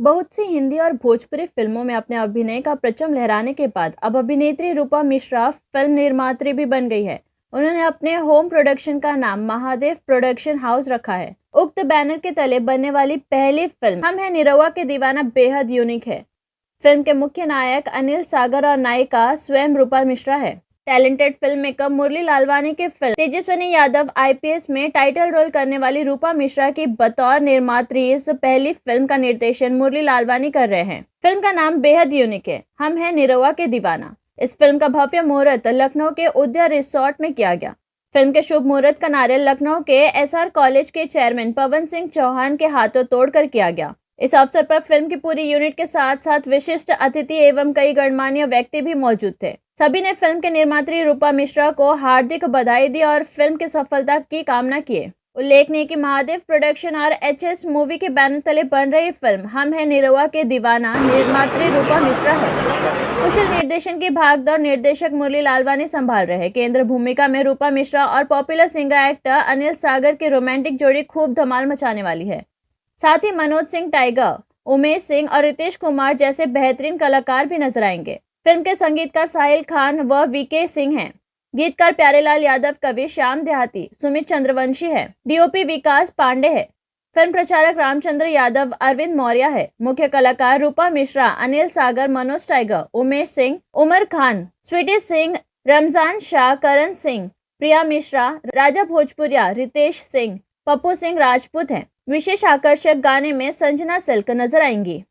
बहुत सी हिंदी और भोजपुरी फिल्मों में अपने अभिनय का परचम लहराने के बाद अब अभिनेत्री रूपा मिश्रा फिल्म निर्मात्री भी बन गई है। उन्होंने अपने होम प्रोडक्शन का नाम महादेव प्रोडक्शन हाउस रखा है। उक्त बैनर के तले बनने वाली पहली फिल्म हम है निरहुआ के दीवाना बेहद यूनिक है। फिल्म के मुख्य नायक अनिल सागर और नायिका स्वयं रूपा मिश्रा है। टैलेंटेड फिल्म मेकर मुरली लालवानी की फिल्म तेजस्विनी यादव आईपीएस में टाइटल रोल करने वाली रूपा मिश्रा की बतौर निर्मात्री इस पहली फिल्म का निर्देशन मुरली लालवानी कर रहे हैं। फिल्म का नाम बेहद यूनिक है, हम है निरहुआ के दीवाना। इस फिल्म का भव्य मुहूर्त लखनऊ के उदय रिसोर्ट में किया गया। फिल्म के शुभ मुहूर्त का नारियल लखनऊ के एसआर कॉलेज के चेयरमैन पवन सिंह चौहान के हाथों तोड़कर किया गया। इस अवसर पर फिल्म की पूरी यूनिट के साथ साथ विशिष्ट अतिथि एवं कई गणमान्य व्यक्ति भी मौजूद थे। सभी ने फिल्म के निर्मात्री रूपा मिश्रा को हार्दिक बधाई दी और फिल्म की सफलता की कामना की। उल्लेखनीय कि महादेव प्रोडक्शन और एचएस मूवी के बैनर तले बन रही फिल्म हम है निरहुआ के दीवाना निर्मात्री रूपा मिश्रा है। कुशल निर्देशन की भागदौड़ निर्देशक मुरली लालवानी संभाल रहे हैं। केंद्र भूमिका में रूपा मिश्रा और पॉपुलर सिंगर एक्टर अनिल सागर की रोमांटिक जोड़ी खूब धमाल मचाने वाली है। साथ ही मनोज सिंह टाइगर, उमेश सिंह और रितेश कुमार जैसे बेहतरीन कलाकार भी नजर आएंगे। फिल्म के संगीतकार साहिल खान व वीके सिंह हैं। गीतकार प्यारेलाल यादव, कवि श्याम देहाती, सुमित चंद्रवंशी है। डीओपी विकास पांडे है। फिल्म प्रचारक रामचंद्र यादव, अरविंद मौर्य है। मुख्य कलाकार रूपा मिश्रा, अनिल सागर, मनोज टाइगर, उमेश सिंह, उमर खान, स्वीटी सिंह, रमजान शाह, करण सिंह, प्रिया मिश्रा, राजा भोजपुरिया, रितेश सिंह, पप्पू सिंह राजपूत हैं। विशेष आकर्षक गाने में संजना सिल्क नजर आएंगी।